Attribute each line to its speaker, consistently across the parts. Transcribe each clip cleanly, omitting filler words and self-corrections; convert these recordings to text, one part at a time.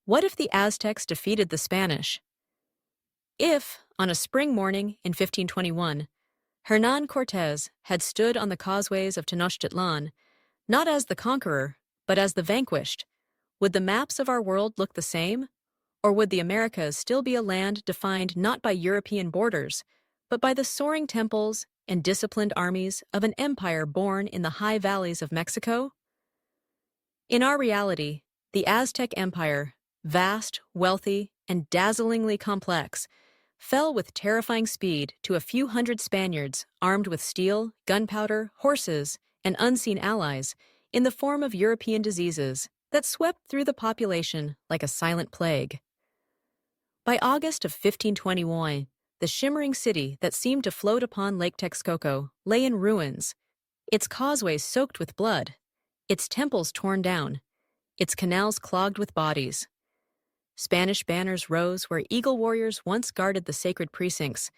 Speaker 1: What if the Aztecs defeated the Spanish? If, on a spring morning in 1521, Hernán Cortés had stood on the causeways of Tenochtitlan, not as the conqueror, but as the vanquished, would the maps of our world look the same? Or would the Americas still be a land defined not by European borders, but by the soaring temples and disciplined armies of an empire born in the high valleys of Mexico? In our reality, the Aztec Empire, vast, wealthy, and dazzlingly complex, fell with terrifying speed to a few hundred Spaniards armed with steel, gunpowder, horses, and unseen allies in the form of European diseases that swept through the population like a silent plague. By August of 1521, the shimmering city that seemed to float upon Lake Texcoco lay in ruins, its causeways soaked with blood, its temples torn down, its canals clogged with bodies. Spanish banners rose where eagle warriors once guarded the sacred precincts,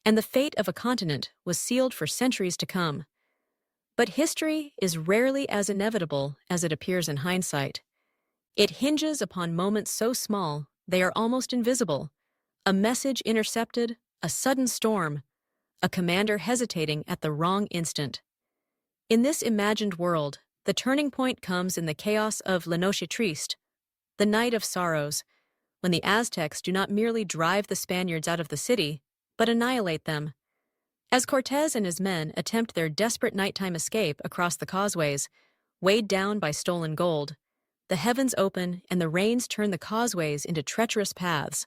Speaker 1: and the fate of a continent was sealed for centuries to come. But history is rarely as inevitable as it appears in hindsight. It hinges upon moments so small they are almost invisible: a message intercepted, a sudden storm, a commander hesitating at the wrong instant. In this imagined world, the turning point comes in the chaos of La Noche Triste, the night of sorrows, when the Aztecs do not merely drive the Spaniards out of the city, but annihilate them. As Cortés and his men attempt their desperate nighttime escape across the causeways, weighed down by stolen gold, the heavens open and the rains turn the causeways into treacherous paths.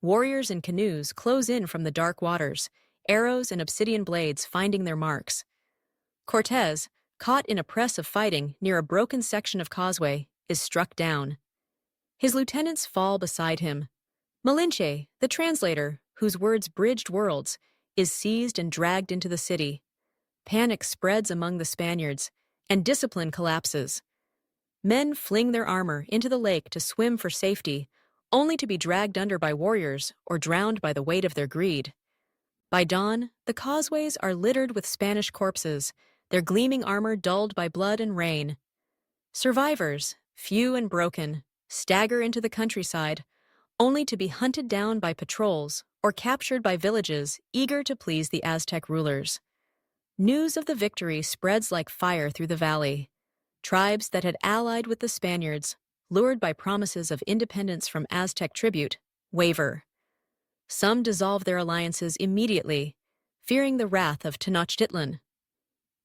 Speaker 1: Warriors in canoes close in from the dark waters, arrows and obsidian blades finding their marks. Cortés, caught in a press of fighting near a broken section of causeway, is struck down. His lieutenants fall beside him. Malinche, the translator, whose words bridged worlds, is seized and dragged into the city. Panic spreads among the Spaniards, and discipline collapses. Men fling their armor into the lake to swim for safety, only to be dragged under by warriors or drowned by the weight of their greed. By dawn, the causeways are littered with Spanish corpses, their gleaming armor dulled by blood and rain. Survivors, few and broken, stagger into the countryside, only to be hunted down by patrols or captured by villages eager to please the Aztec rulers. News of the victory spreads like fire through the valley. Tribes that had allied with the Spaniards, lured by promises of independence from Aztec tribute, waver. Some dissolve their alliances immediately, fearing the wrath of Tenochtitlan.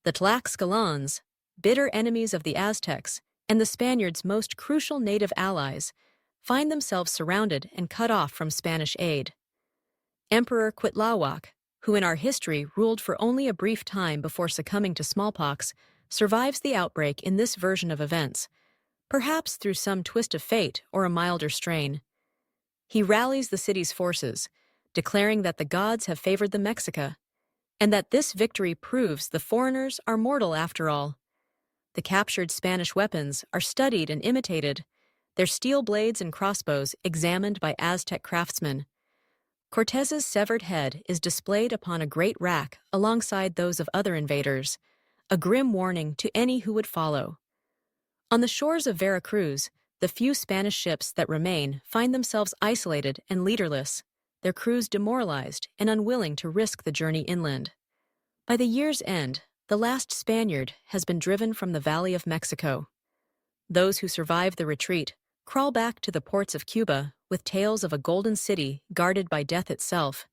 Speaker 1: The Tlaxcalans, bitter enemies of the Aztecs and the Spaniards' most crucial native allies, find themselves surrounded and cut off from Spanish aid. Emperor Cuitlahuac, who in our history ruled for only a brief time before succumbing to smallpox, survives the outbreak in this version of events, perhaps through some twist of fate or a milder strain. He rallies the city's forces, declaring that the gods have favored the Mexica, and that this victory proves the foreigners are mortal after all. The captured Spanish weapons are studied and imitated, their steel blades and crossbows examined by Aztec craftsmen. Cortés's severed head is displayed upon a great rack alongside those of other invaders, a grim warning to any who would follow. On the shores of Veracruz, the few Spanish ships that remain find themselves isolated and leaderless, their crews demoralized and unwilling to risk the journey inland. By the year's end, the last Spaniard has been driven from the Valley of Mexico. Those who survive the retreat crawl back to the ports of Cuba with tales of a golden city guarded by death itself.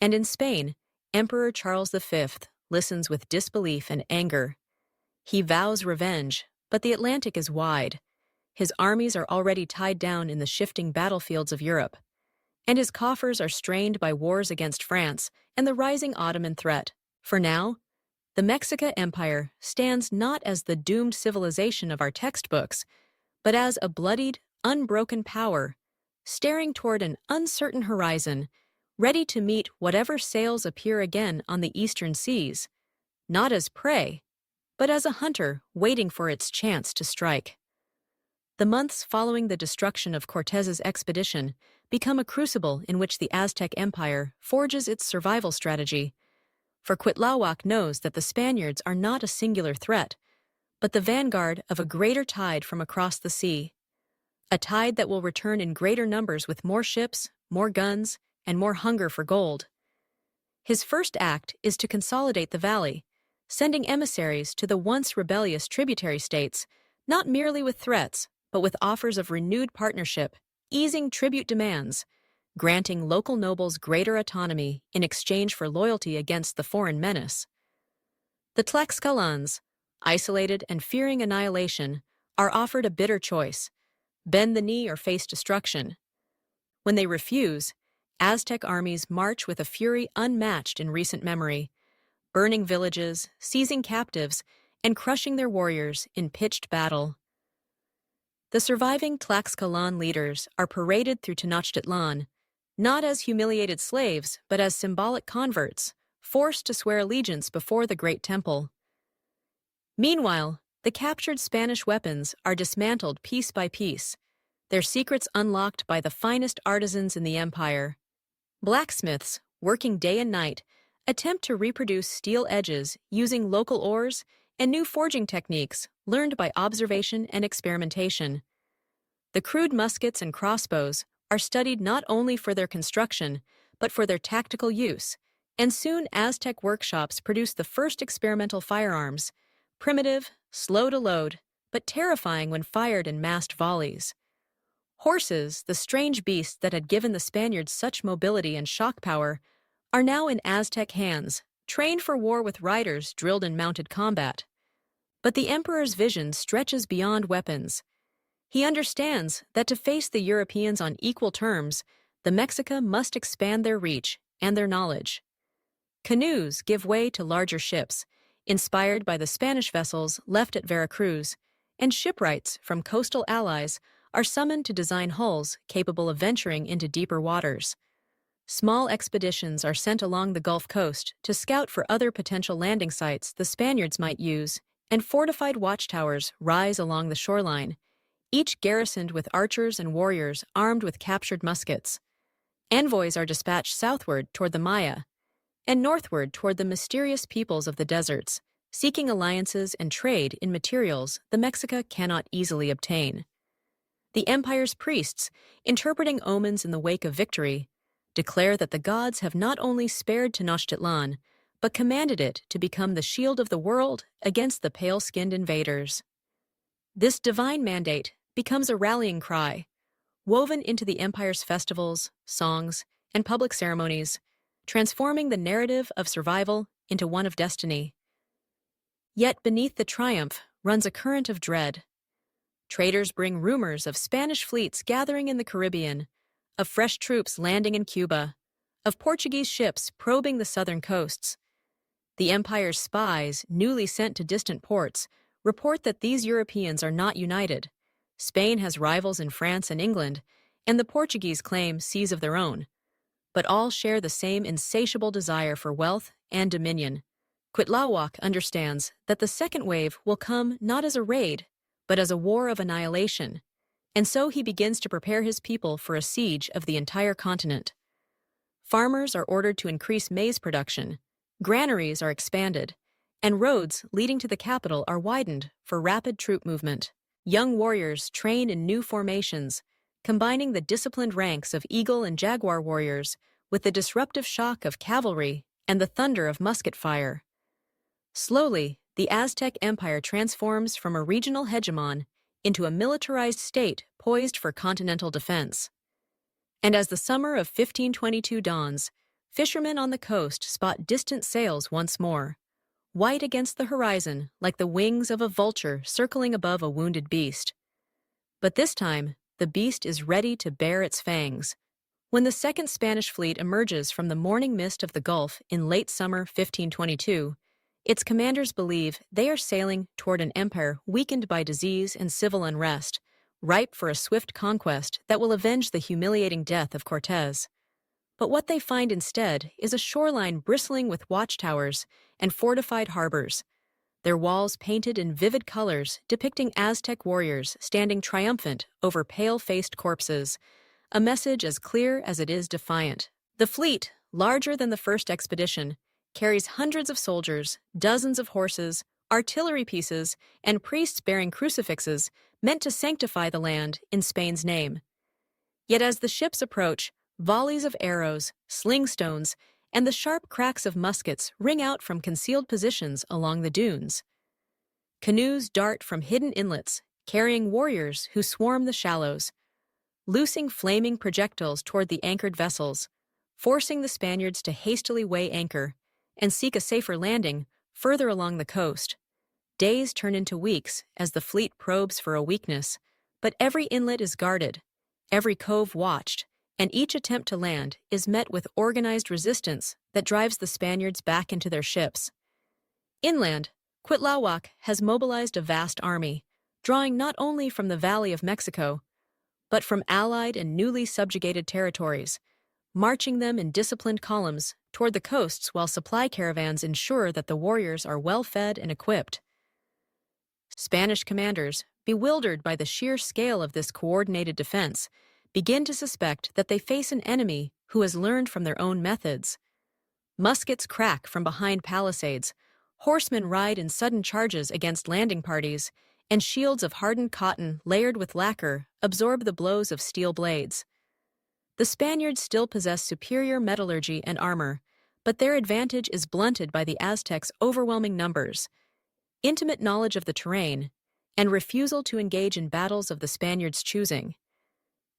Speaker 1: And in Spain, Emperor Charles V listens with disbelief and anger. He vows revenge, but the Atlantic is wide. His armies are already tied down in the shifting battlefields of Europe, and his coffers are strained by wars against France and the rising Ottoman threat. For now, the Mexica Empire stands not as the doomed civilization of our textbooks, but as a bloodied, unbroken power, staring toward an uncertain horizon, ready to meet whatever sails appear again on the eastern seas, not as prey, but as a hunter waiting for its chance to strike. The months following the destruction of Cortés's expedition become a crucible in which the Aztec Empire forges its survival strategy. For Cuitlahuac knows that the Spaniards are not a singular threat, but the vanguard of a greater tide from across the sea. a tide that will return in greater numbers with more ships, more guns, and more hunger for gold. His first act is to consolidate the valley, sending emissaries to the once rebellious tributary states, not merely with threats, but with offers of renewed partnership, easing tribute demands, granting local nobles greater autonomy in exchange for loyalty against the foreign menace. The Tlaxcalans, isolated and fearing annihilation, are offered a bitter choice: bend the knee or face destruction. When they refuse, Aztec armies march with a fury unmatched in recent memory, burning villages, seizing captives, and crushing their warriors in pitched battle. The surviving Tlaxcalan leaders are paraded through Tenochtitlan, not as humiliated slaves, but as symbolic converts, forced to swear allegiance before the Great Temple. Meanwhile, the captured Spanish weapons are dismantled piece by piece, their secrets unlocked by the finest artisans in the empire. Blacksmiths, working day and night, attempt to reproduce steel edges using local ores and new forging techniques learned by observation and experimentation. The crude muskets and crossbows are studied not only for their construction, but for their tactical use, and soon Aztec workshops produce the first experimental firearms, primitive, slow to load, but terrifying when fired in massed volleys. Horses, the strange beasts that had given the Spaniards such mobility and shock power, are now in Aztec hands, trained for war with riders drilled in mounted combat. But the emperor's vision stretches beyond weapons. He understands that to face the Europeans on equal terms, the Mexica must expand their reach and their knowledge. Canoes give way to larger ships, inspired by the Spanish vessels left at Veracruz, and shipwrights from coastal allies are summoned to design hulls capable of venturing into deeper waters. Small expeditions are sent along the Gulf Coast to scout for other potential landing sites the Spaniards might use, and fortified watchtowers rise along the shoreline, each garrisoned with archers and warriors armed with captured muskets. Envoys are dispatched southward toward the Maya, and northward toward the mysterious peoples of the deserts, seeking alliances and trade in materials the Mexica cannot easily obtain. The empire's priests, interpreting omens in the wake of victory, declare that the gods have not only spared Tenochtitlan, but commanded it to become the shield of the world against the pale-skinned invaders. This divine mandate becomes a rallying cry, woven into the empire's festivals, songs, and public ceremonies, transforming the narrative of survival into one of destiny. Yet beneath the triumph runs a current of dread. Traders bring rumors of Spanish fleets gathering in the Caribbean, of fresh troops landing in Cuba, of Portuguese ships probing the southern coasts. The empire's spies, newly sent to distant ports, report that these Europeans are not united. Spain has rivals in France and England, and the Portuguese claim seas of their own. But all share the same insatiable desire for wealth and dominion. Cuitlahuac understands that the second wave will come not as a raid, but as a war of annihilation, and so he begins to prepare his people for a siege of the entire continent. Farmers are ordered to increase maize production, granaries are expanded, and roads leading to the capital are widened for rapid troop movement. Young warriors train in new formations, combining the disciplined ranks of eagle and jaguar warriors with the disruptive shock of cavalry and the thunder of musket fire. Slowly, the Aztec Empire transforms from a regional hegemon into a militarized state poised for continental defense. And as the summer of 1522 dawns, fishermen on the coast spot distant sails once more, white against the horizon like the wings of a vulture circling above a wounded beast. But this time, the beast is ready to bare its fangs. When the second Spanish fleet emerges from the morning mist of the Gulf in late summer 1522, its commanders believe they are sailing toward an empire weakened by disease and civil unrest, ripe for a swift conquest that will avenge the humiliating death of Cortés. But what they find instead is a shoreline bristling with watchtowers and fortified harbors, their walls painted in vivid colors depicting Aztec warriors standing triumphant over pale-faced corpses, a message as clear as it is defiant. The fleet, larger than the first expedition, carries hundreds of soldiers, dozens of horses, artillery pieces, and priests bearing crucifixes meant to sanctify the land in Spain's name. Yet as the ships approach, volleys of arrows, sling stones, and the sharp cracks of muskets ring out from concealed positions along the dunes. Canoes dart from hidden inlets, carrying warriors who swarm the shallows, loosing flaming projectiles toward the anchored vessels, forcing the Spaniards to hastily weigh anchor and seek a safer landing further along the coast. Days turn into weeks as the fleet probes for a weakness, but every inlet is guarded, every cove watched, and each attempt to land is met with organized resistance that drives the Spaniards back into their ships. Inland, Cuitlahuac has mobilized a vast army, drawing not only from the Valley of Mexico, but from allied and newly subjugated territories, marching them in disciplined columns toward the coasts while supply caravans ensure that the warriors are well fed and equipped. Spanish commanders, bewildered by the sheer scale of this coordinated defense, begin to suspect that they face an enemy who has learned from their own methods. Muskets crack from behind palisades, horsemen ride in sudden charges against landing parties, and shields of hardened cotton layered with lacquer absorb the blows of steel blades. The Spaniards still possess superior metallurgy and armor, but their advantage is blunted by the Aztecs' overwhelming numbers, intimate knowledge of the terrain, and refusal to engage in battles of the Spaniards' choosing.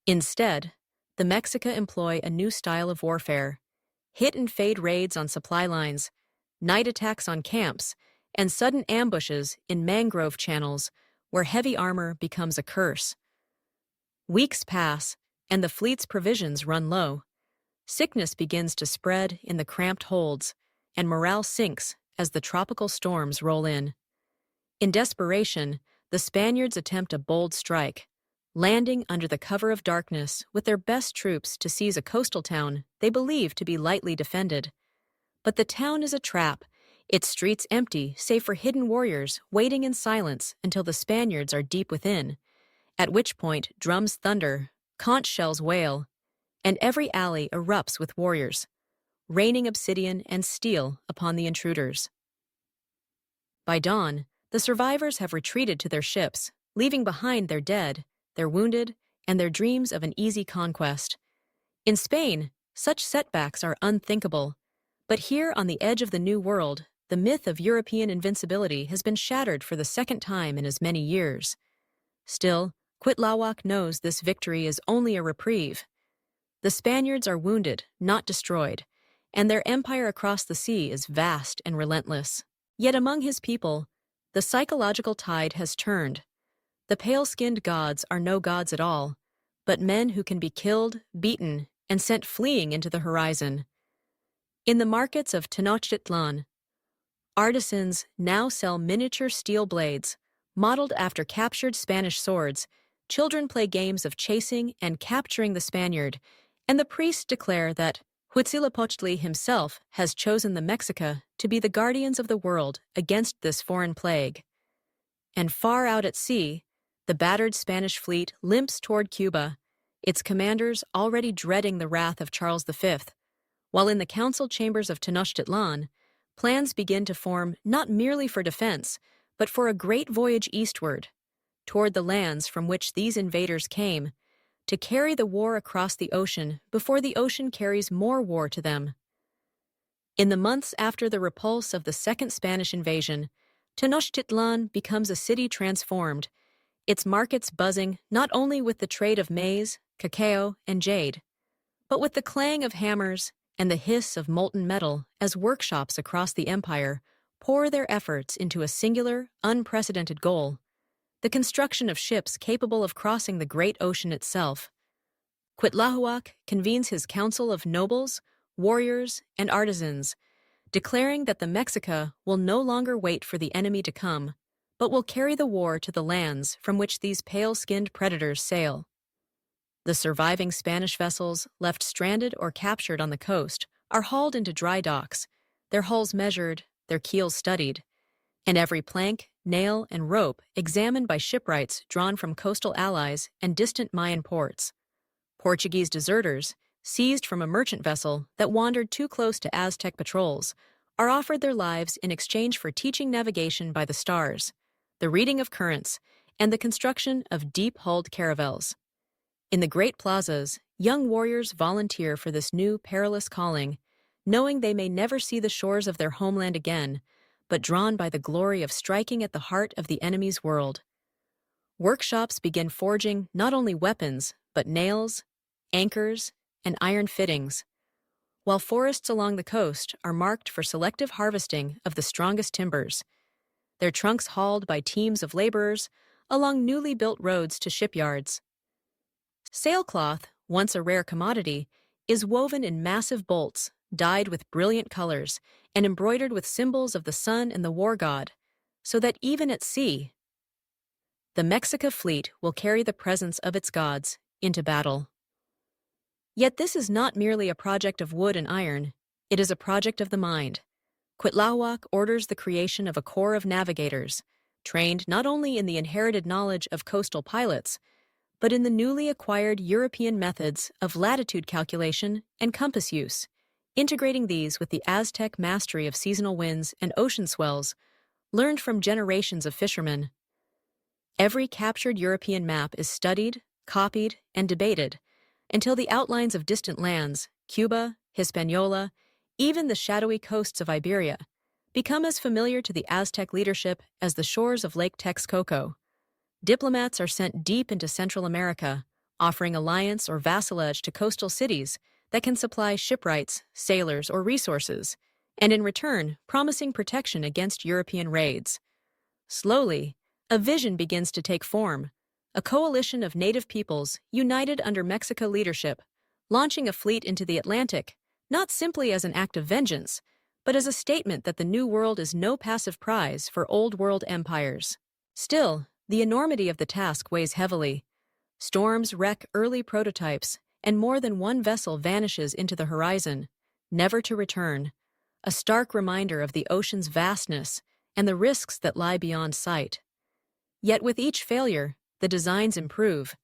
Speaker 1: Instead, the Mexica employ a new style of warfare: hit-and-fade raids on supply lines, night attacks on camps, and sudden ambushes in mangrove channels where heavy armor becomes a curse. Weeks pass, and the fleet's provisions run low. Sickness begins to spread in the cramped holds, and morale sinks as the tropical storms roll in. In desperation, the Spaniards attempt a bold strike, landing under the cover of darkness with their best troops to seize a coastal town they believe to be lightly defended. But the town is a trap, its streets empty save for hidden warriors waiting in silence until the Spaniards are deep within, at which point drums thunder, conch shells wail, and every alley erupts with warriors, raining obsidian and steel upon the intruders. By dawn, the survivors have retreated to their ships, leaving behind their dead, their wounded, and their dreams of an easy conquest. In Spain, such setbacks are unthinkable, but here on the edge of the New World, the myth of European invincibility has been shattered for the second time in as many years. Still, Cuitlahuac knows this victory is only a reprieve. The Spaniards are wounded, not destroyed, and their empire across the sea is vast and relentless. Yet among his people, the psychological tide has turned. The pale-skinned gods are no gods at all, but men who can be killed, beaten, and sent fleeing into the horizon. In the markets of Tenochtitlan, artisans now sell miniature steel blades, modeled after captured Spanish swords. Children play games of chasing and capturing the Spaniard, and the priests declare that Huitzilopochtli himself has chosen the Mexica to be the guardians of the world against this foreign plague. And far out at sea, the battered Spanish fleet limps toward Cuba, its commanders already dreading the wrath of Charles V, while in the council chambers of Tenochtitlan, plans begin to form not merely for defense, but for a great voyage eastward, toward the lands from which these invaders came, to carry the war across the ocean before the ocean carries more war to them. In the months after the repulse of the Second Spanish invasion, Tenochtitlan becomes a city transformed, its markets buzzing not only with the trade of maize, cacao, and jade, but with the clang of hammers and the hiss of molten metal as workshops across the empire pour their efforts into a singular, unprecedented goal: the construction of ships capable of crossing the great ocean itself. Cuitlahuac convenes his council of nobles, warriors, and artisans, declaring that the Mexica will no longer wait for the enemy to come, but will carry the war to the lands from which these pale-skinned predators sail. The surviving Spanish vessels left stranded or captured on the coast are hauled into dry docks, their hulls measured, their keels studied, and every plank, nail, and rope examined by shipwrights drawn from coastal allies and distant Mayan ports. Portuguese deserters, seized from a merchant vessel that wandered too close to Aztec patrols, are offered their lives in exchange for teaching navigation by the stars, the reading of currents, and the construction of deep-hulled caravels. In the great plazas, young warriors volunteer for this new perilous calling, knowing they may never see the shores of their homeland again, but drawn by the glory of striking at the heart of the enemy's world. Workshops begin forging not only weapons, but nails, anchors, and iron fittings, while forests along the coast are marked for selective harvesting of the strongest timbers, their trunks hauled by teams of laborers along newly built roads to shipyards. Sailcloth, once a rare commodity, is woven in massive bolts, dyed with brilliant colors, and embroidered with symbols of the sun and the war god, so that even at sea, the Mexica fleet will carry the presence of its gods into battle. Yet this is not merely a project of wood and iron, it is a project of the mind. Cuitlahuac orders the creation of a corps of navigators, trained not only in the inherited knowledge of coastal pilots, but in the newly acquired European methods of latitude calculation and compass use, integrating these with the Aztec mastery of seasonal winds and ocean swells, learned from generations of fishermen. Every captured European map is studied, copied, and debated, until the outlines of distant lands, Cuba, Hispaniola, even the shadowy coasts of Iberia, become as familiar to the Aztec leadership as the shores of Lake Texcoco. Diplomats are sent deep into Central America, offering alliance or vassalage to coastal cities that can supply shipwrights, sailors, or resources, and in return, promising protection against European raids. Slowly, a vision begins to take form, a coalition of native peoples united under Mexico leadership, launching a fleet into the Atlantic, not simply as an act of vengeance, but as a statement that the New World is no passive prize for Old World empires. Still, the enormity of the task weighs heavily. Storms wreck early prototypes, and more than one vessel vanishes into the horizon, never to return, a stark reminder of the ocean's vastness and the risks that lie beyond sight. Yet with each failure, the designs improve.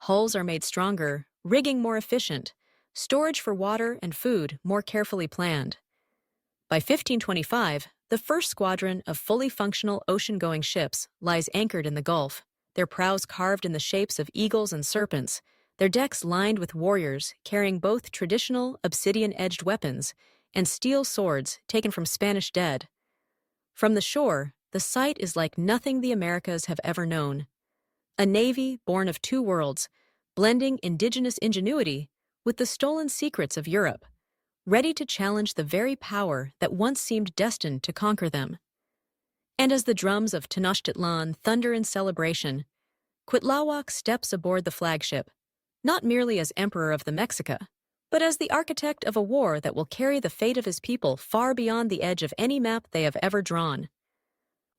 Speaker 1: Hulls are made stronger, rigging more efficient, storage for water and food more carefully planned. By 1525, the first squadron of fully functional ocean-going ships lies anchored in the Gulf, their prows carved in the shapes of eagles and serpents, their decks lined with warriors carrying both traditional obsidian-edged weapons and steel swords taken from Spanish dead. From the shore, the sight is like nothing the Americas have ever known. A navy born of two worlds, blending indigenous ingenuity with the stolen secrets of Europe, ready to challenge the very power that once seemed destined to conquer them. And as the drums of Tenochtitlan thunder in celebration, Cuitlahuac steps aboard the flagship, not merely as Emperor of the Mexica, but as the architect of a war that will carry the fate of his people far beyond the edge of any map they have ever drawn.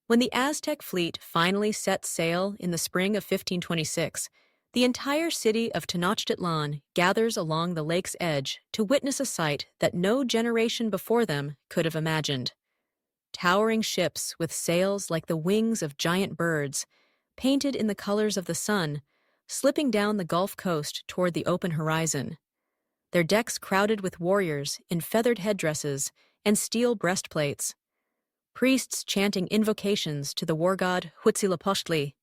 Speaker 1: When the Aztec fleet finally sets sail in the spring of 1526, the entire city of Tenochtitlan gathers along the lake's edge to witness a sight that no generation before them could have imagined. Towering ships with sails like the wings of giant birds, painted in the colors of the sun, slipping down the Gulf Coast toward the open horizon. Their decks crowded with warriors in feathered headdresses and steel breastplates. Priests chanting invocations to the war god Huitzilopochtli,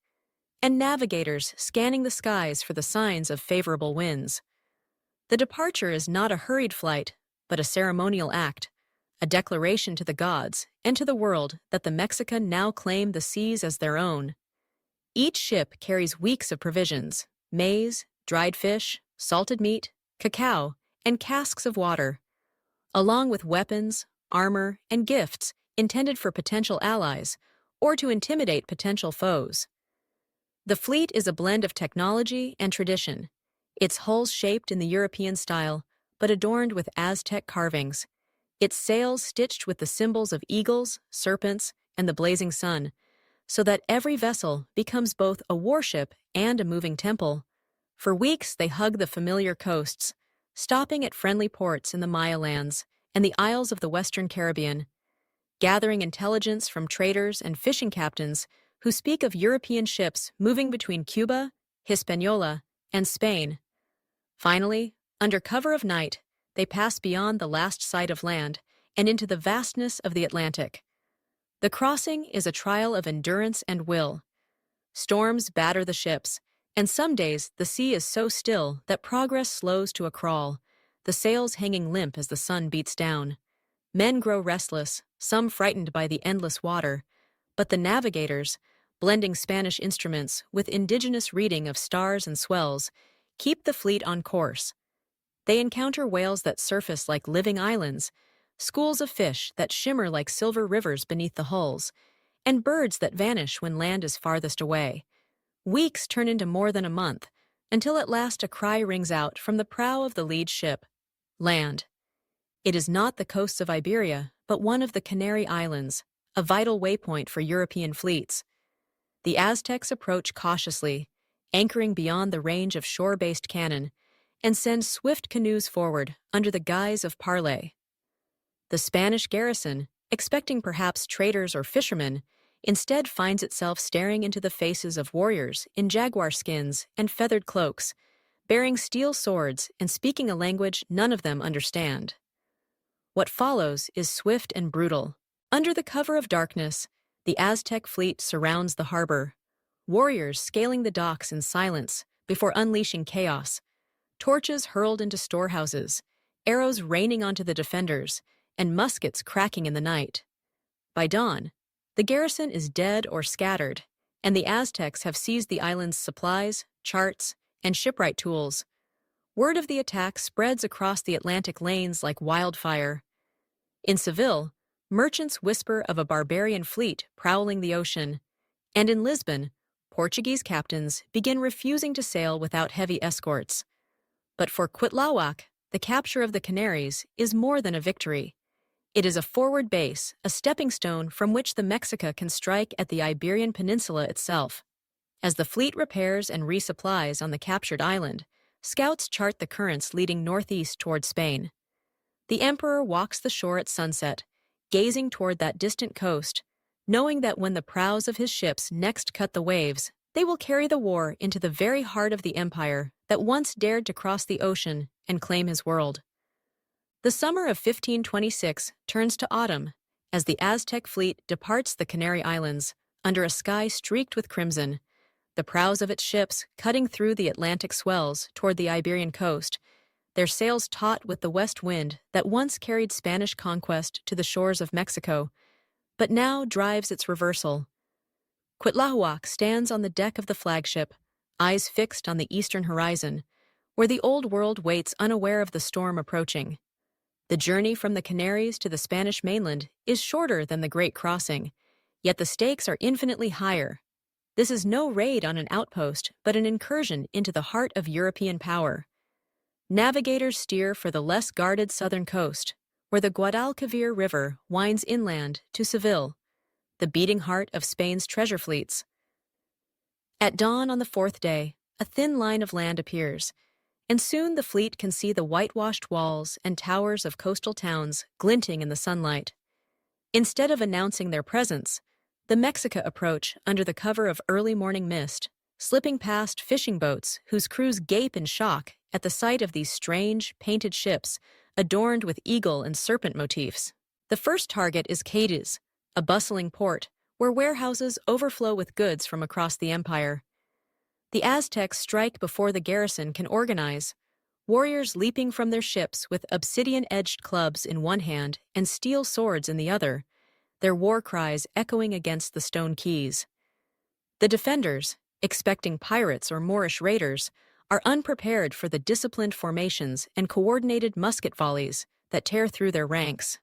Speaker 1: and navigators scanning the skies for the signs of favorable winds. The departure is not a hurried flight, but a ceremonial act, a declaration to the gods and to the world that the Mexican now claim the seas as their own. Each ship carries weeks of provisions, maize, dried fish, salted meat, cacao, and casks of water, along with weapons, armor, and gifts intended for potential allies or to intimidate potential foes. The fleet is a blend of technology and tradition, its hulls shaped in the European style, but adorned with Aztec carvings, its sails stitched with the symbols of eagles, serpents, and the blazing sun, so that every vessel becomes both a warship and a moving temple. For weeks they hug the familiar coasts, stopping at friendly ports in the Maya lands and the isles of the Western Caribbean, gathering intelligence from traders and fishing captains who speak of European ships moving between Cuba, Hispaniola, and Spain. Finally, under cover of night, they pass beyond the last sight of land and into the vastness of the Atlantic. The crossing is a trial of endurance and will. Storms batter the ships, and some days the sea is so still that progress slows to a crawl, the sails hanging limp as the sun beats down. Men grow restless, some frightened by the endless water, but the navigators, blending Spanish instruments with indigenous reading of stars and swells, keep the fleet on course. They encounter whales that surface like living islands, schools of fish that shimmer like silver rivers beneath the hulls, and birds that vanish when land is farthest away. Weeks turn into more than a month, until at last a cry rings out from the prow of the lead ship. Land. It is not the coasts of Iberia, but one of the Canary Islands, a vital waypoint for European fleets. The Aztecs approach cautiously, anchoring beyond the range of shore-based cannon, and send swift canoes forward under the guise of parley. The Spanish garrison, expecting perhaps traders or fishermen, instead finds itself staring into the faces of warriors in jaguar skins and feathered cloaks, bearing steel swords and speaking a language none of them understand. What follows is swift and brutal. Under the cover of darkness, the Aztec fleet surrounds the harbor, warriors scaling the docks in silence before unleashing chaos, torches hurled into storehouses, arrows raining onto the defenders, and muskets cracking in the night. By dawn, the garrison is dead or scattered, and the Aztecs have seized the island's supplies, charts, and shipwright tools. Word of the attack spreads across the Atlantic lanes like wildfire. In Seville, merchants whisper of a barbarian fleet prowling the ocean, and in Lisbon, Portuguese captains begin refusing to sail without heavy escorts. But for Cuitlahuac, the capture of the Canaries is more than a victory. It is a forward base, a stepping stone from which the Mexica can strike at the Iberian Peninsula itself. As the fleet repairs and resupplies on the captured island, scouts chart the currents leading northeast toward Spain. The emperor walks the shore at sunset, gazing toward that distant coast, knowing that when the prows of his ships next cut the waves, they will carry the war into the very heart of the empire that once dared to cross the ocean and claim his world. The summer of 1526 turns to autumn as the Aztec fleet departs the Canary Islands under a sky streaked with crimson, the prows of its ships cutting through the Atlantic swells toward the Iberian coast, their sails taut with the west wind that once carried Spanish conquest to the shores of Mexico, but now drives its reversal. Cuitlahuac stands on the deck of the flagship, eyes fixed on the eastern horizon, where the old world waits unaware of the storm approaching. The journey from the Canaries to the Spanish mainland is shorter than the Great Crossing, yet the stakes are infinitely higher. This is no raid on an outpost, but an incursion into the heart of European power. Navigators steer for the less guarded southern coast, where the Guadalquivir River winds inland to Seville, the beating heart of Spain's treasure fleets. At dawn on the fourth day, a thin line of land appears, and soon the fleet can see the whitewashed walls and towers of coastal towns glinting in the sunlight. Instead of announcing their presence, the Mexica approach under the cover of early morning mist, slipping past fishing boats whose crews gape in shock at the sight of these strange, painted ships adorned with eagle and serpent motifs. The first target is Cadiz, a bustling port where warehouses overflow with goods from across the empire. The Aztecs strike before the garrison can organize, warriors leaping from their ships with obsidian-edged clubs in one hand and steel swords in the other, their war cries echoing against the stone quays. The defenders, expecting pirates or Moorish raiders, are unprepared for the disciplined formations and coordinated musket volleys that tear through their ranks.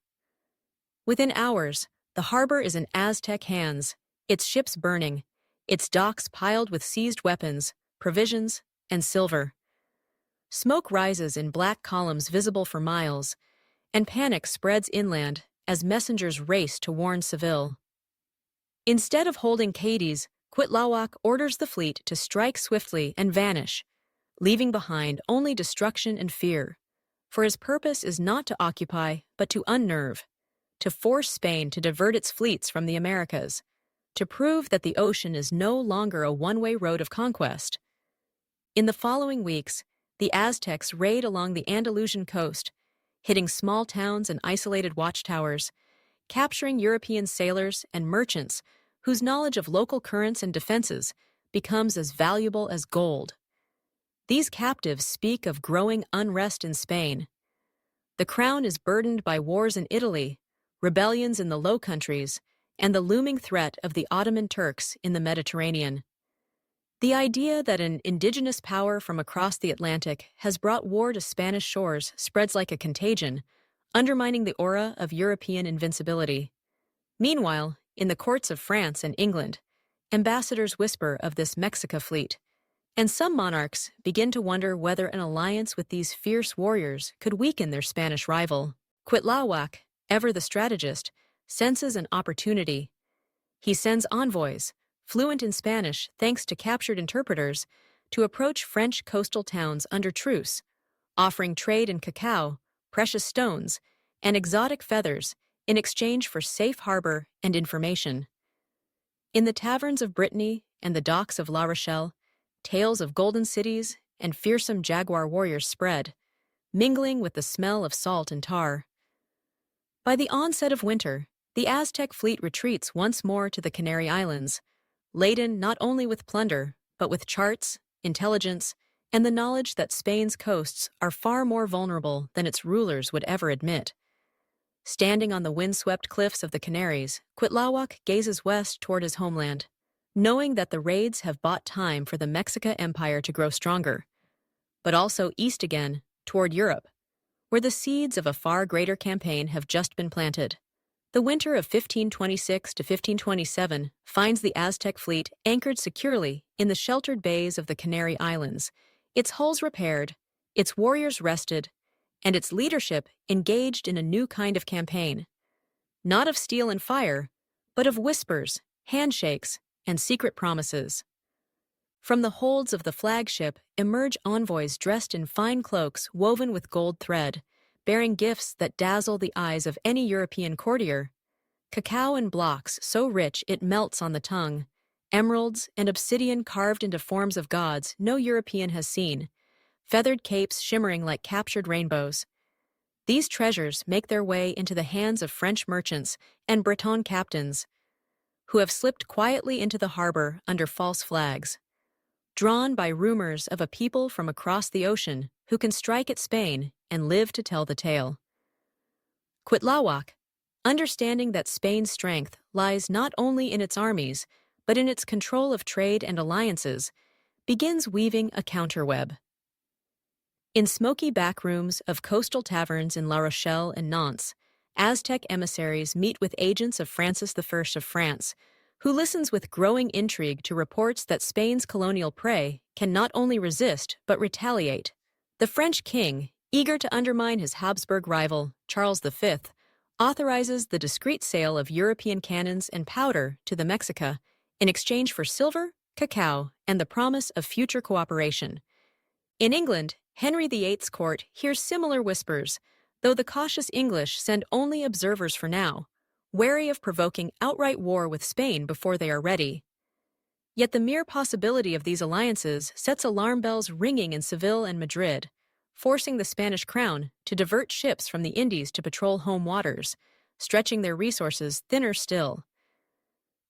Speaker 1: Within hours, the harbor is in Aztec hands, its ships burning, its docks piled with seized weapons, provisions, and silver. Smoke rises in black columns visible for miles, and panic spreads inland as messengers race to warn Seville. Instead of holding Cadiz, Cuitlahuac orders the fleet to strike swiftly and vanish, leaving behind only destruction and fear, for his purpose is not to occupy but to unnerve, to force Spain to divert its fleets from the Americas, to prove that the ocean is no longer a one-way road of conquest. In the following weeks, the Aztecs raid along the Andalusian coast, hitting small towns and isolated watchtowers, capturing European sailors and merchants whose knowledge of local currents and defenses becomes as valuable as gold. These captives speak of growing unrest in Spain. The crown is burdened by wars in Italy, rebellions in the Low Countries, and the looming threat of the Ottoman Turks in the Mediterranean. The idea that an indigenous power from across the Atlantic has brought war to Spanish shores spreads like a contagion, undermining the aura of European invincibility. Meanwhile, in the courts of France and England, ambassadors whisper of this Mexica fleet, and some monarchs begin to wonder whether an alliance with these fierce warriors could weaken their Spanish rival. Cuitlahuac, ever the strategist, senses an opportunity. He sends envoys, fluent in Spanish thanks to captured interpreters, to approach French coastal towns under truce, offering trade in cacao, precious stones, and exotic feathers in exchange for safe harbor and information. In the taverns of Brittany and the docks of La Rochelle, tales of golden cities and fearsome jaguar warriors spread, mingling with the smell of salt and tar. By the onset of winter, the Aztec fleet retreats once more to the Canary Islands, laden not only with plunder, but with charts, intelligence, and the knowledge that Spain's coasts are far more vulnerable than its rulers would ever admit. Standing on the windswept cliffs of the Canaries, Cuitlahuac gazes west toward his homeland, knowing that the raids have bought time for the Mexica Empire to grow stronger, but also east again, toward Europe, where the seeds of a far greater campaign have just been planted. The winter of 1526 to 1527 finds the Aztec fleet anchored securely in the sheltered bays of the Canary Islands, its hulls repaired, its warriors rested, and its leadership engaged in a new kind of campaign. Not of steel and fire, but of whispers, handshakes, and secret promises. From the holds of the flagship emerge envoys dressed in fine cloaks woven with gold thread, bearing gifts that dazzle the eyes of any European courtier. Cacao in blocks so rich it melts on the tongue, emeralds and obsidian carved into forms of gods no European has seen, feathered capes shimmering like captured rainbows. These treasures make their way into the hands of French merchants and Breton captains, who have slipped quietly into the harbor under false flags. Drawn by rumors of a people from across the ocean who can strike at Spain and live to tell the tale. Cuitlahuac, understanding that Spain's strength lies not only in its armies, but in its control of trade and alliances, begins weaving a counterweb. In smoky backrooms of coastal taverns in La Rochelle and Nantes, Aztec emissaries meet with agents of Francis I of France, who listens with growing intrigue to reports that Spain's colonial prey can not only resist but retaliate. The French king, eager to undermine his Habsburg rival, Charles V, authorizes the discreet sale of European cannons and powder to the Mexica in exchange for silver, cacao, and the promise of future cooperation. In England, Henry VIII's court hears similar whispers, though the cautious English send only observers for now, wary of provoking outright war with Spain before they are ready. Yet the mere possibility of these alliances sets alarm bells ringing in Seville and Madrid, forcing the Spanish crown to divert ships from the Indies to patrol home waters, stretching their resources thinner still.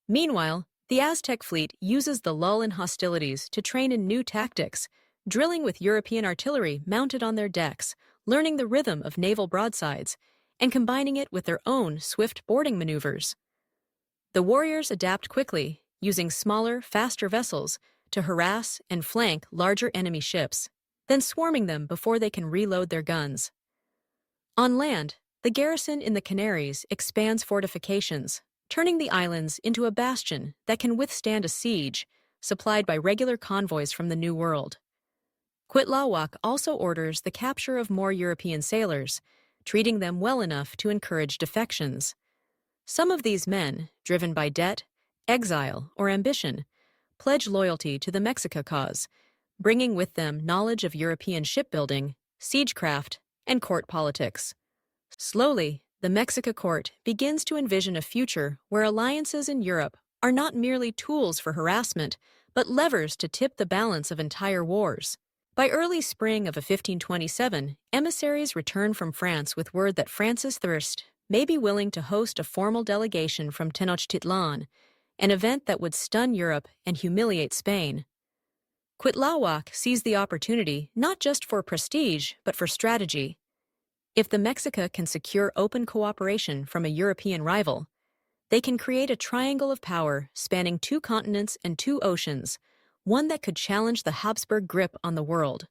Speaker 1: Meanwhile, the Aztec fleet uses the lull in hostilities to train in new tactics, drilling with European artillery mounted on their decks, learning the rhythm of naval broadsides, and combining it with their own swift boarding maneuvers. The warriors adapt quickly, using smaller, faster vessels to harass and flank larger enemy ships, then swarming them before they can reload their guns. On land, the garrison in the Canaries expands fortifications, turning the islands into a bastion that can withstand a siege, supplied by regular convoys from the New World. Cuitlahuac also orders the capture of more European sailors, treating them well enough to encourage defections. Some of these men, driven by debt, exile, or ambition, pledge loyalty to the Mexica cause, bringing with them knowledge of European shipbuilding, siegecraft, and court politics. Slowly, the Mexica court begins to envision a future where alliances in Europe are not merely tools for harassment, but levers to tip the balance of entire wars. By early spring of 1527, emissaries return from France with word that Francis I may be willing to host a formal delegation from Tenochtitlan, an event that would stun Europe and humiliate Spain. Cuitlahuac seized the opportunity not just for prestige, but for strategy. If the Mexica can secure open cooperation from a European rival, they can create a triangle of power spanning 2 continents and 2 oceans, one that could challenge the Habsburg grip on the world.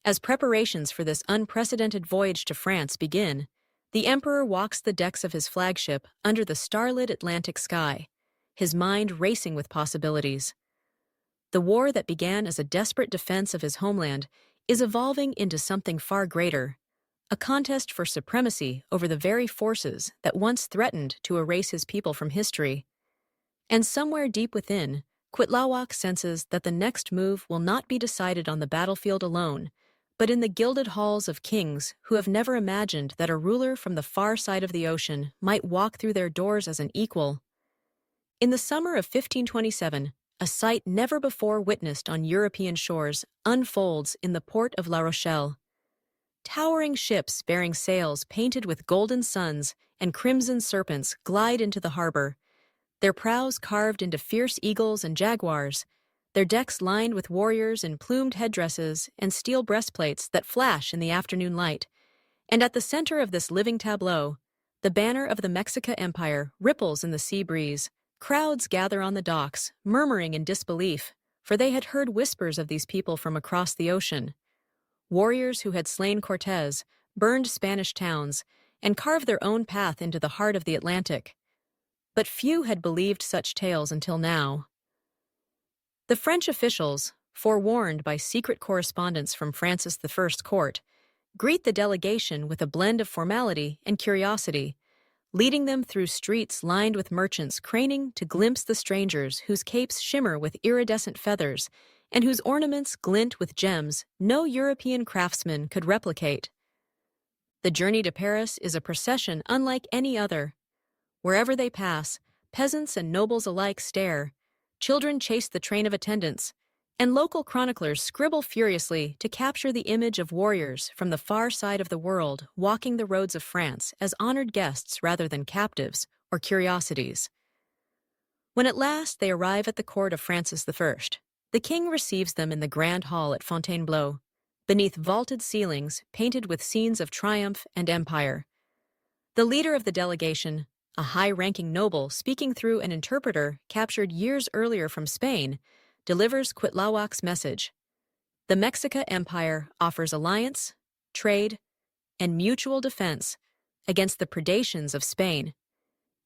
Speaker 1: As preparations for this unprecedented voyage to France begin, the emperor walks the decks of his flagship under the starlit Atlantic sky, his mind racing with possibilities. The war that began as a desperate defense of his homeland is evolving into something far greater, a contest for supremacy over the very forces that once threatened to erase his people from history. And somewhere deep within, Cuitlahuac senses that the next move will not be decided on the battlefield alone, but in the gilded halls of kings who have never imagined that a ruler from the far side of the ocean might walk through their doors as an equal. In the summer of 1527, a sight never before witnessed on European shores unfolds in the port of La Rochelle. Towering ships bearing sails painted with golden suns and crimson serpents glide into the harbor, their prows carved into fierce eagles and jaguars, their decks lined with warriors in plumed headdresses and steel breastplates that flash in the afternoon light. And at the center of this living tableau, the banner of the Mexica Empire ripples in the sea breeze. Crowds gather on the docks, murmuring in disbelief, for they had heard whispers of these people from across the ocean. Warriors who had slain Cortés, burned Spanish towns, and carved their own path into the heart of the Atlantic. But few had believed such tales until now. The French officials, forewarned by secret correspondence from Francis I's court, greet the delegation with a blend of formality and curiosity, leading them through streets lined with merchants craning to glimpse the strangers whose capes shimmer with iridescent feathers and whose ornaments glint with gems no European craftsman could replicate. The journey to Paris is a procession unlike any other. Wherever they pass, peasants and nobles alike stare, children chase the train of attendants, and local chroniclers scribble furiously to capture the image of warriors from the far side of the world walking the roads of France as honored guests rather than captives or curiosities. When at last they arrive at the court of Francis I, the king receives them in the grand hall at Fontainebleau, beneath vaulted ceilings painted with scenes of triumph and empire. The leader of the delegation, a high-ranking noble speaking through an interpreter captured years earlier from Spain, delivers Cuitlahuac's message. The Mexica Empire offers alliance, trade, and mutual defense against the predations of Spain,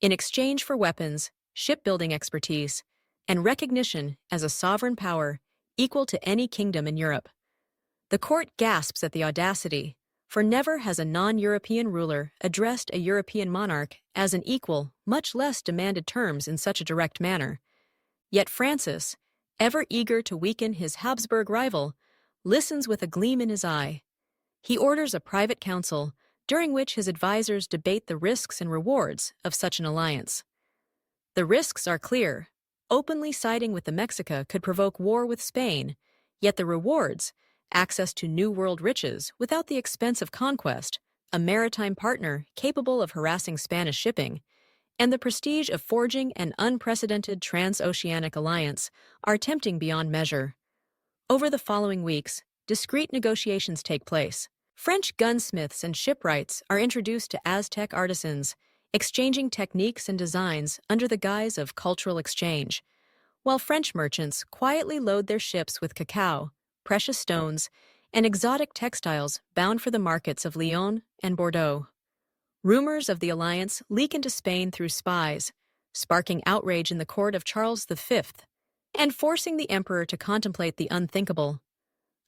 Speaker 1: in exchange for weapons, shipbuilding expertise, and recognition as a sovereign power equal to any kingdom in Europe. The court gasps at the audacity, for never has a non-European ruler addressed a European monarch as an equal, much less demanded terms in such a direct manner. Yet Francis, ever eager to weaken his Habsburg rival, listens with a gleam in his eye. He orders a private council, during which his advisors debate the risks and rewards of such an alliance. The risks are clear. Openly siding with the Mexica could provoke war with Spain, yet the rewards, access to New World riches without the expense of conquest, a maritime partner capable of harassing Spanish shipping, and the prestige of forging an unprecedented transoceanic alliance are tempting beyond measure. Over the following weeks, discreet negotiations take place. French gunsmiths and shipwrights are introduced to Aztec artisans, exchanging techniques and designs under the guise of cultural exchange, while French merchants quietly load their ships with cacao, precious stones, and exotic textiles bound for the markets of Lyon and Bordeaux. Rumors of the alliance leak into Spain through spies, sparking outrage in the court of Charles V, and forcing the emperor to contemplate the unthinkable.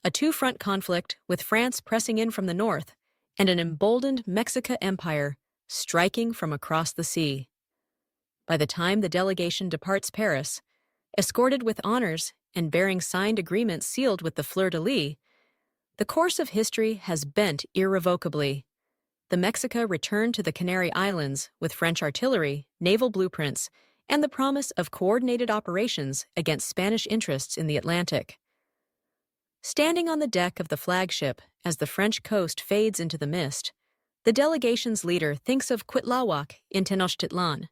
Speaker 1: A two-front conflict, with France pressing in from the north, and an emboldened Mexica Empire striking from across the sea. By the time the delegation departs Paris, escorted with honors and bearing signed agreements sealed with the fleur-de-lis, the course of history has bent irrevocably. The Mexica returned to the Canary Islands with French artillery, naval blueprints, and the promise of coordinated operations against Spanish interests in the Atlantic. Standing on the deck of the flagship as the French coast fades into the mist, the delegation's leader thinks of Cuitlahuac in Tenochtitlan,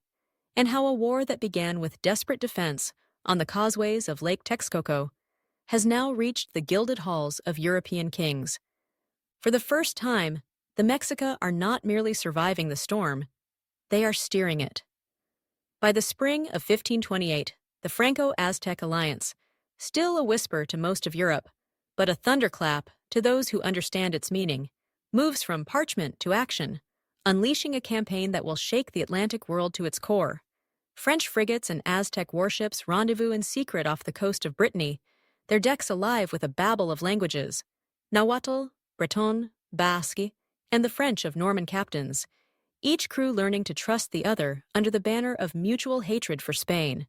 Speaker 1: and how a war that began with desperate defense on the causeways of Lake Texcoco has now reached the gilded halls of European kings. For the first time, the Mexica are not merely surviving the storm, they are steering it. By the spring of 1528, the Franco-Aztec alliance, still a whisper to most of Europe, but a thunderclap to those who understand its meaning, moves from parchment to action, unleashing a campaign that will shake the Atlantic world to its core. French frigates and Aztec warships rendezvous in secret off the coast of Brittany, their decks alive with a babble of languages, Nahuatl, Breton, Basque, and the French of Norman captains, each crew learning to trust the other under the banner of mutual hatred for Spain.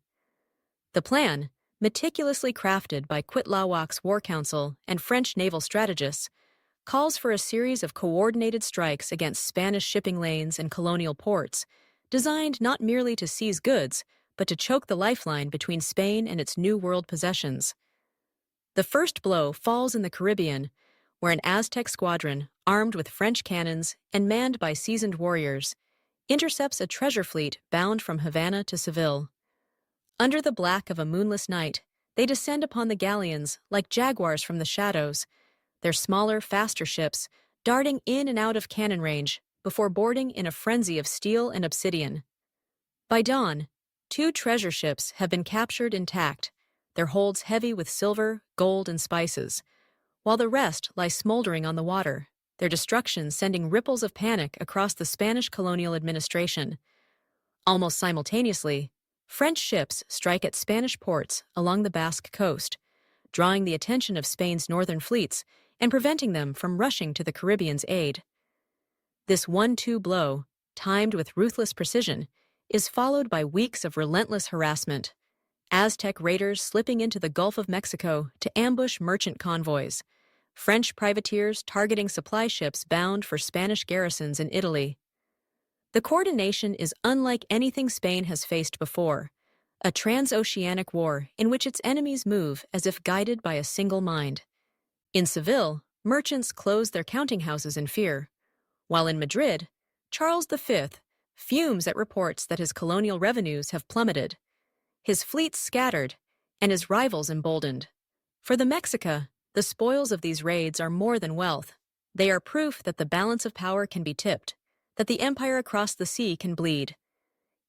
Speaker 1: The plan, meticulously crafted by Cuitlahuac's war council and French naval strategists, calls for a series of coordinated strikes against Spanish shipping lanes and colonial ports, designed not merely to seize goods, but to choke the lifeline between Spain and its New World possessions. The first blow falls in the Caribbean, where an Aztec squadron, armed with French cannons and manned by seasoned warriors, intercepts a treasure fleet bound from Havana to Seville. Under the black of a moonless night, they descend upon the galleons like jaguars from the shadows, their smaller, faster ships darting in and out of cannon range before boarding in a frenzy of steel and obsidian. By dawn, 2 treasure ships have been captured intact, their holds heavy with silver, gold, and spices, while the rest lie smoldering on the water, their destruction sending ripples of panic across the Spanish colonial administration. Almost simultaneously, French ships strike at Spanish ports along the Basque coast, drawing the attention of Spain's northern fleets and preventing them from rushing to the Caribbean's aid. This 1-2 blow, timed with ruthless precision, is followed by weeks of relentless harassment. Aztec raiders slipping into the Gulf of Mexico to ambush merchant convoys, French privateers targeting supply ships bound for Spanish garrisons in Italy. The coordination is unlike anything Spain has faced before, a transoceanic war in which its enemies move as if guided by a single mind. In Seville, merchants close their counting houses in fear, while in Madrid, Charles V fumes at reports that his colonial revenues have plummeted, his fleets scattered, and his rivals emboldened. For the Mexica, the spoils of these raids are more than wealth. They are proof that the balance of power can be tipped, that the empire across the sea can bleed.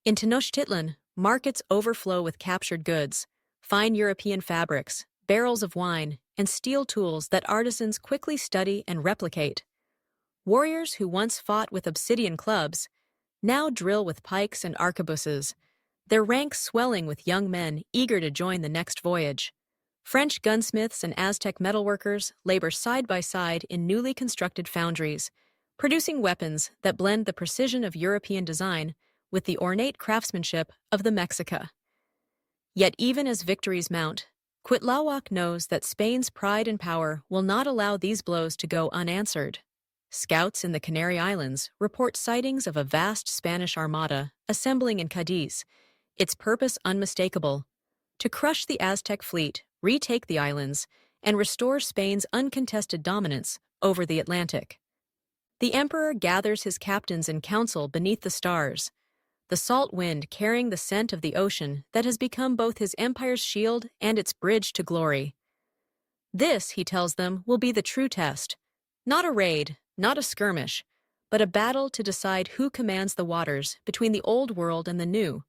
Speaker 1: In Tenochtitlan, markets overflow with captured goods, fine European fabrics, barrels of wine, and steel tools that artisans quickly study and replicate. Warriors who once fought with obsidian clubs now drill with pikes and arquebuses, their ranks swelling with young men eager to join the next voyage. French gunsmiths and Aztec metalworkers labor side by side in newly constructed foundries, producing weapons that blend the precision of European design with the ornate craftsmanship of the Mexica. Yet even as victories mount, Cuitlahuac knows that Spain's pride and power will not allow these blows to go unanswered. Scouts in the Canary Islands report sightings of a vast Spanish armada assembling in Cadiz, its purpose unmistakable: to crush the Aztec fleet, retake the islands, and restore Spain's uncontested dominance over the Atlantic. The emperor gathers his captains in council beneath the stars, the salt wind carrying the scent of the ocean that has become both his empire's shield and its bridge to glory. This, he tells them, will be the true test. Not a raid, not a skirmish, but a battle to decide who commands the waters between the old world and the new.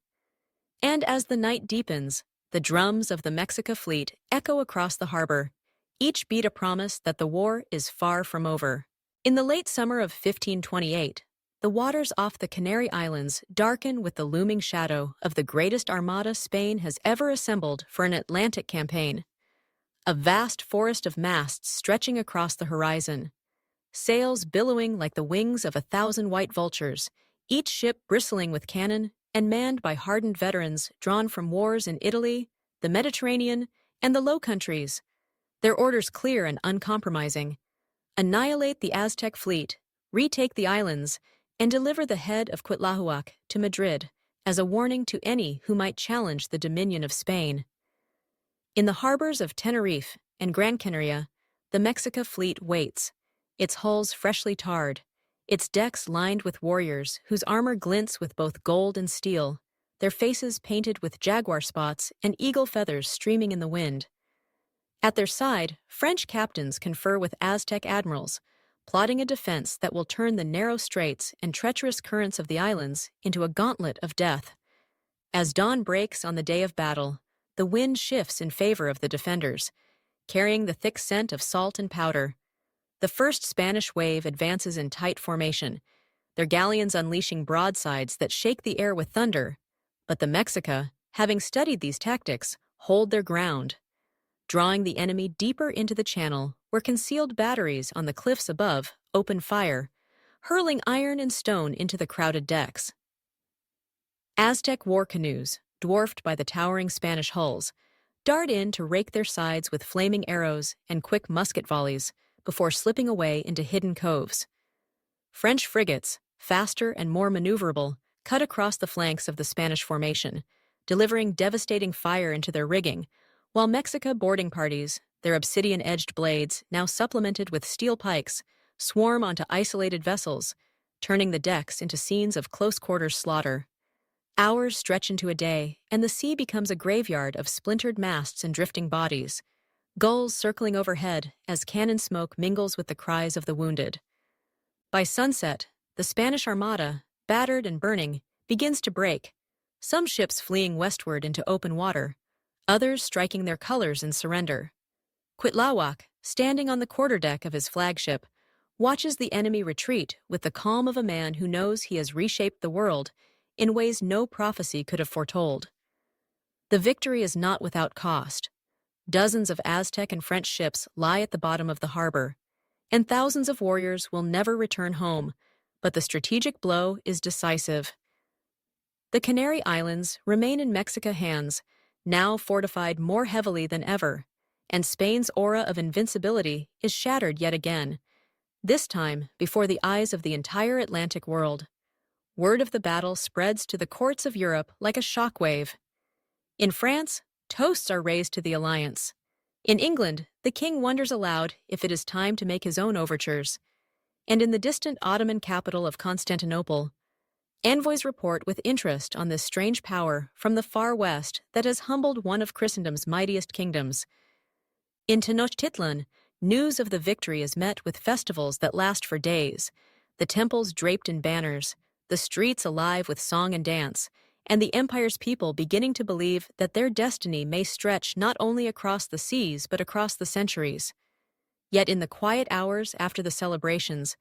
Speaker 1: And as the night deepens, the drums of the Mexica fleet echo across the harbor, each beat a promise that the war is far from over. In the late summer of 1528, the waters off the Canary Islands darken with the looming shadow of the greatest armada Spain has ever assembled for an Atlantic campaign. A vast forest of masts stretching across the horizon, sails billowing like the wings of 1,000 white vultures, each ship bristling with cannon and manned by hardened veterans drawn from wars in Italy, the Mediterranean, and the Low Countries. Their orders clear and uncompromising: annihilate the Aztec fleet, retake the islands, and deliver the head of Cuitlahuac to Madrid as a warning to any who might challenge the dominion of Spain. In the harbors of Tenerife and Gran Canaria, the Mexica fleet waits, its hulls freshly tarred, its decks lined with warriors whose armor glints with both gold and steel, their faces painted with jaguar spots and eagle feathers streaming in the wind. At their side, French captains confer with Aztec admirals, plotting a defense that will turn the narrow straits and treacherous currents of the islands into a gauntlet of death. As dawn breaks on the day of battle, the wind shifts in favor of the defenders, carrying the thick scent of salt and powder. The first Spanish wave advances in tight formation, their galleons unleashing broadsides that shake the air with thunder, but the Mexica, having studied these tactics, hold their ground, drawing the enemy deeper into the channel where concealed batteries on the cliffs above open fire, hurling iron and stone into the crowded decks. Aztec war canoes, dwarfed by the towering Spanish hulls, dart in to rake their sides with flaming arrows and quick musket volleys before slipping away into hidden coves. French frigates, faster and more maneuverable, cut across the flanks of the Spanish formation, delivering devastating fire into their rigging, while Mexica boarding parties, their obsidian-edged blades now supplemented with steel pikes, swarm onto isolated vessels, turning the decks into scenes of close-quarters slaughter. Hours stretch into a day, and the sea becomes a graveyard of splintered masts and drifting bodies, gulls circling overhead as cannon smoke mingles with the cries of the wounded. By sunset, the Spanish Armada, battered and burning, begins to break, some ships fleeing westward into open water, others striking their colors in surrender. Cuitlahuac, standing on the quarterdeck of his flagship, watches the enemy retreat with the calm of a man who knows he has reshaped the world in ways no prophecy could have foretold. The victory is not without cost. Dozens of Aztec and French ships lie at the bottom of the harbor, and thousands of warriors will never return home, but the strategic blow is decisive. The Canary Islands remain in Mexican hands, now fortified more heavily than ever, and Spain's aura of invincibility is shattered yet again, this time before the eyes of the entire Atlantic world. Word of the battle spreads to the courts of Europe like a shockwave. In France, toasts are raised to the alliance. In England, the king wonders aloud if it is time to make his own overtures. And in the distant Ottoman capital of Constantinople, envoys report with interest on this strange power from the far west that has humbled one of Christendom's mightiest kingdoms. In Tenochtitlan, news of the victory is met with festivals that last for days, the temples draped in banners, the streets alive with song and dance, and the empire's people beginning to believe that their destiny may stretch not only across the seas but across the centuries. Yet in the quiet hours after the celebrations,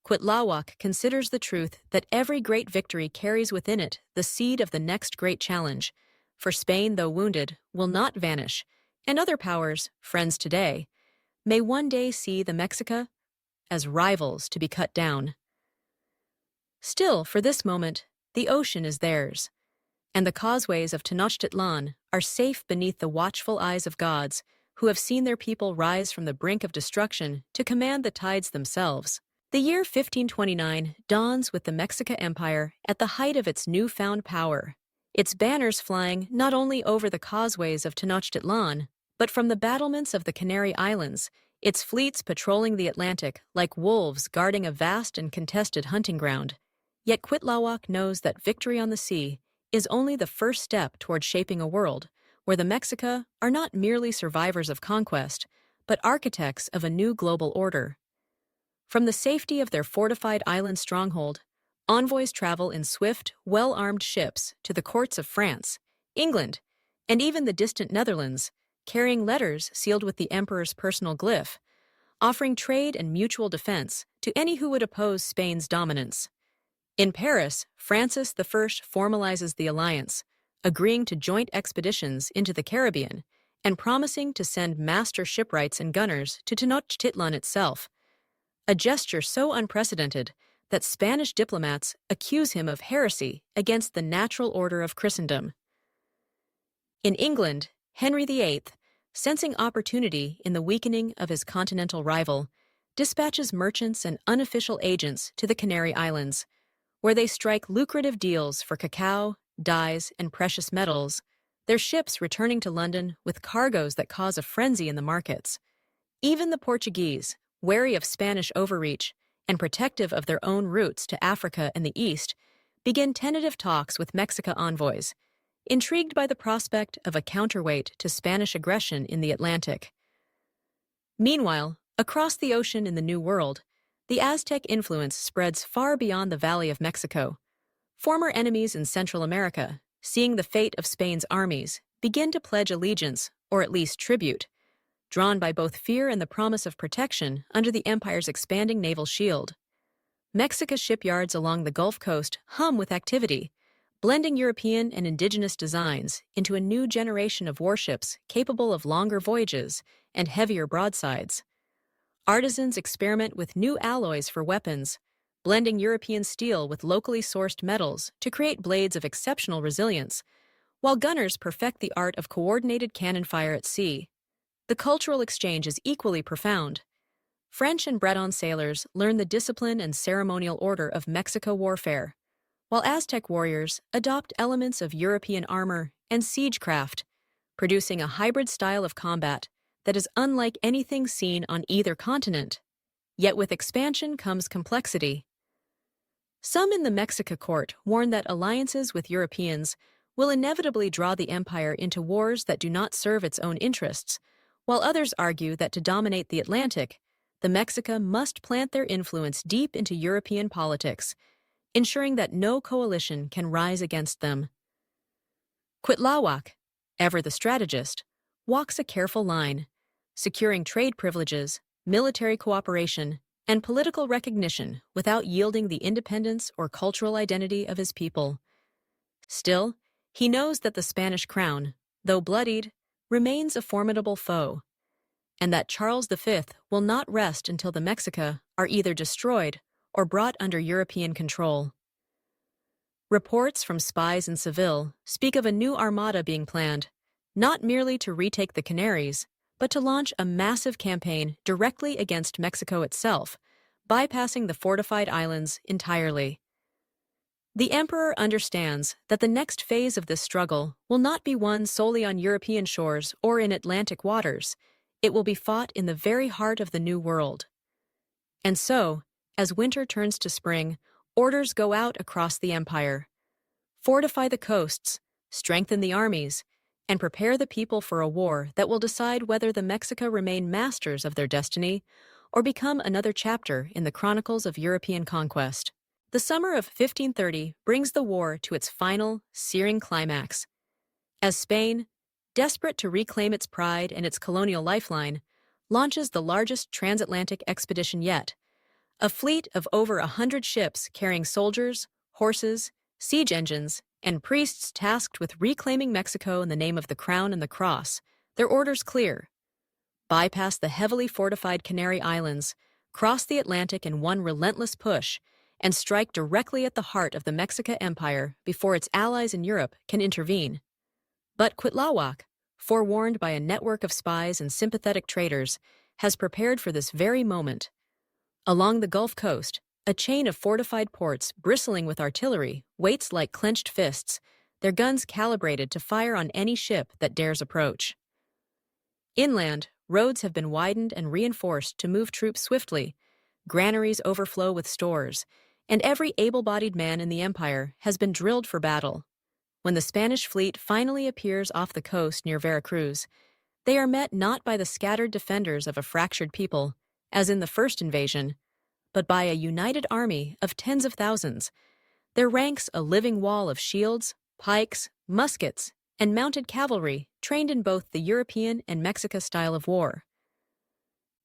Speaker 1: Cuitlahuac considers the truth that every great victory carries within it the seed of the next great challenge, for Spain, though wounded, will not vanish, and other powers, friends today, may one day see the Mexica as rivals to be cut down. Still, for this moment, the ocean is theirs, and the causeways of Tenochtitlan are safe beneath the watchful eyes of gods who have seen their people rise from the brink of destruction to command the tides themselves. The year 1529 dawns with the Mexica Empire at the height of its newfound power, its banners flying not only over the causeways of Tenochtitlan, but from the battlements of the Canary Islands, its fleets patrolling the Atlantic like wolves guarding a vast and contested hunting ground. Yet Cuitlahuac knows that victory on the sea is only the first step toward shaping a world where the Mexica are not merely survivors of conquest, but architects of a new global order. From the safety of their fortified island stronghold, envoys travel in swift, well-armed ships to the courts of France, England, and even the distant Netherlands, carrying letters sealed with the emperor's personal glyph, offering trade and mutual defense to any who would oppose Spain's dominance. In Paris, Francis I formalizes the alliance, agreeing to joint expeditions into the Caribbean and promising to send master shipwrights and gunners to Tenochtitlan itself, a gesture so unprecedented that Spanish diplomats accuse him of heresy against the natural order of Christendom. In England, Henry VIII, sensing opportunity in the weakening of his continental rival, dispatches merchants and unofficial agents to the Canary Islands, where they strike lucrative deals for cacao, dyes, and precious metals, their ships returning to London with cargoes that cause a frenzy in the markets. Even the Portuguese, wary of Spanish overreach and protective of their own routes to Africa and the East, begin tentative talks with Mexica envoys, intrigued by the prospect of a counterweight to Spanish aggression in the Atlantic. Meanwhile, across the ocean in the New World, the Aztec influence spreads far beyond the Valley of Mexico. Former enemies in Central America, seeing the fate of Spain's armies, begin to pledge allegiance, or at least tribute, drawn by both fear and the promise of protection under the empire's expanding naval shield. Mexica's shipyards along the Gulf Coast hum with activity, blending European and indigenous designs into a new generation of warships capable of longer voyages and heavier broadsides. Artisans experiment with new alloys for weapons, blending European steel with locally sourced metals to create blades of exceptional resilience, while gunners perfect the art of coordinated cannon fire at sea. The cultural exchange is equally profound. French and Breton sailors learn the discipline and ceremonial order of Mexico warfare, while Aztec warriors adopt elements of European armor and siegecraft, producing a hybrid style of combat that is unlike anything seen on either continent. Yet with expansion comes complexity. Some in the Mexica court warn that alliances with Europeans will inevitably draw the empire into wars that do not serve its own interests, while others argue that to dominate the Atlantic, the Mexica must plant their influence deep into European politics, ensuring that no coalition can rise against them. Cuitlahuac, ever the strategist, walks a careful line, securing trade privileges, military cooperation, and political recognition without yielding the independence or cultural identity of his people. Still, he knows that the Spanish crown, though bloodied, remains a formidable foe, and that Charles V will not rest until the Mexica are either destroyed or brought under European control. Reports from spies in Seville speak of a new armada being planned, not merely to retake the Canaries, but to launch a massive campaign directly against Mexico itself, bypassing the fortified islands entirely. The emperor understands that the next phase of this struggle will not be won solely on European shores or in Atlantic waters. It will be fought in the very heart of the New World. And so, as winter turns to spring, orders go out across the empire. Fortify the coasts, strengthen the armies, and prepare the people for a war that will decide whether the Mexica remain masters of their destiny or become another chapter in the chronicles of European conquest. The summer of 1530 brings the war to its final, searing climax. As Spain, desperate to reclaim its pride and its colonial lifeline, launches the largest transatlantic expedition yet, a fleet of over 100 ships carrying soldiers, horses, siege engines, and priests tasked with reclaiming Mexico in the name of the Crown and the Cross, their orders clear. Bypass the heavily fortified Canary Islands, cross the Atlantic in one relentless push, and strike directly at the heart of the Mexica Empire before its allies in Europe can intervene. But Cuitlahuac, forewarned by a network of spies and sympathetic traders, has prepared for this very moment. Along the Gulf Coast, a chain of fortified ports bristling with artillery waits like clenched fists, their guns calibrated to fire on any ship that dares approach. Inland, roads have been widened and reinforced to move troops swiftly, granaries overflow with stores, and every able-bodied man in the empire has been drilled for battle. When the Spanish fleet finally appears off the coast near Veracruz, they are met not by the scattered defenders of a fractured people, as in the first invasion, but by a united army of tens of thousands, their ranks a living wall of shields, pikes, muskets, and mounted cavalry trained in both the European and Mexica style of war.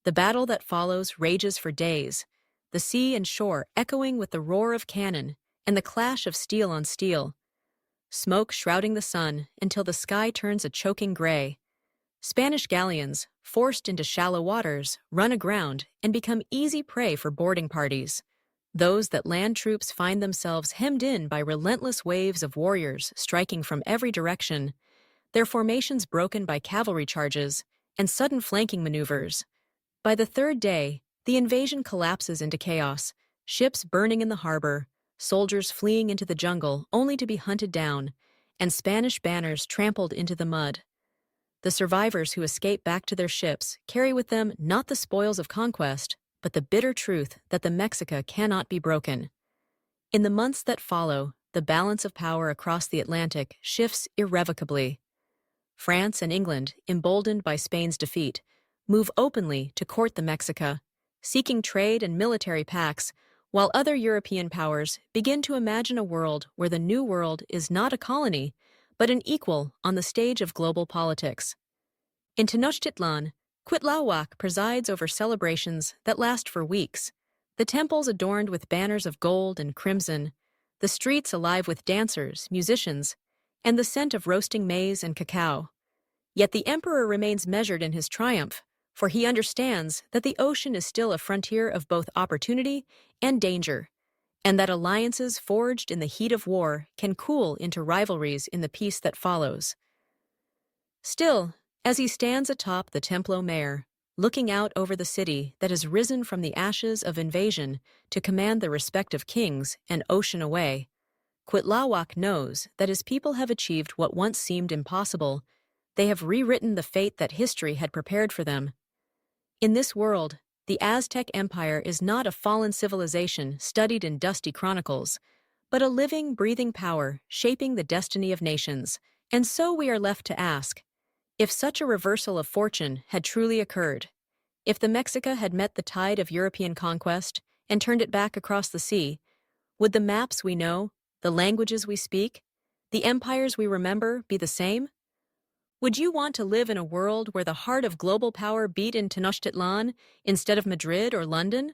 Speaker 1: The battle that follows rages for days, the sea and shore echoing with the roar of cannon and the clash of steel on steel, smoke shrouding the sun until the sky turns a choking gray. Spanish galleons, forced into shallow waters, run aground and become easy prey for boarding parties. Those that land troops find themselves hemmed in by relentless waves of warriors striking from every direction, their formations broken by cavalry charges and sudden flanking maneuvers. By the third day, the invasion collapses into chaos, ships burning in the harbor, soldiers fleeing into the jungle only to be hunted down, and Spanish banners trampled into the mud. The survivors who escape back to their ships carry with them not the spoils of conquest, but the bitter truth that the Mexica cannot be broken. In the months that follow, the balance of power across the Atlantic shifts irrevocably. France and England, emboldened by Spain's defeat, move openly to court the Mexica, seeking trade and military pacts, while other European powers begin to imagine a world where the New World is not a colony, but an equal on the stage of global politics. In Tenochtitlan, Cuitlahuac presides over celebrations that last for weeks, the temples adorned with banners of gold and crimson, the streets alive with dancers, musicians, and the scent of roasting maize and cacao. Yet the emperor remains measured in his triumph, for he understands that the ocean is still a frontier of both opportunity and danger, and that alliances forged in the heat of war can cool into rivalries in the peace that follows. Still, as he stands atop the Templo Mayor, looking out over the city that has risen from the ashes of invasion to command the respect of kings and ocean away, Cuitlahuac knows that his people have achieved what once seemed impossible. They have rewritten the fate that history had prepared for them. In this world, the Aztec Empire is not a fallen civilization studied in dusty chronicles, but a living, breathing power shaping the destiny of nations. And so we are left to ask, if such a reversal of fortune had truly occurred, if the Mexica had met the tide of European conquest and turned it back across the sea, would the maps we know, the languages we speak, the empires we remember be the same? Would you want to live in a world where the heart of global power beat in Tenochtitlan instead of Madrid or London?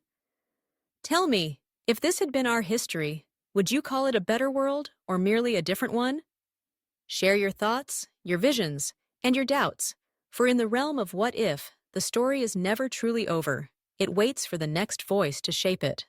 Speaker 1: Tell me, if this had been our history, would you call it a better world or merely a different one? Share your thoughts, your visions, and your doubts, for in the realm of what if, the story is never truly over. It waits for the next voice to shape it.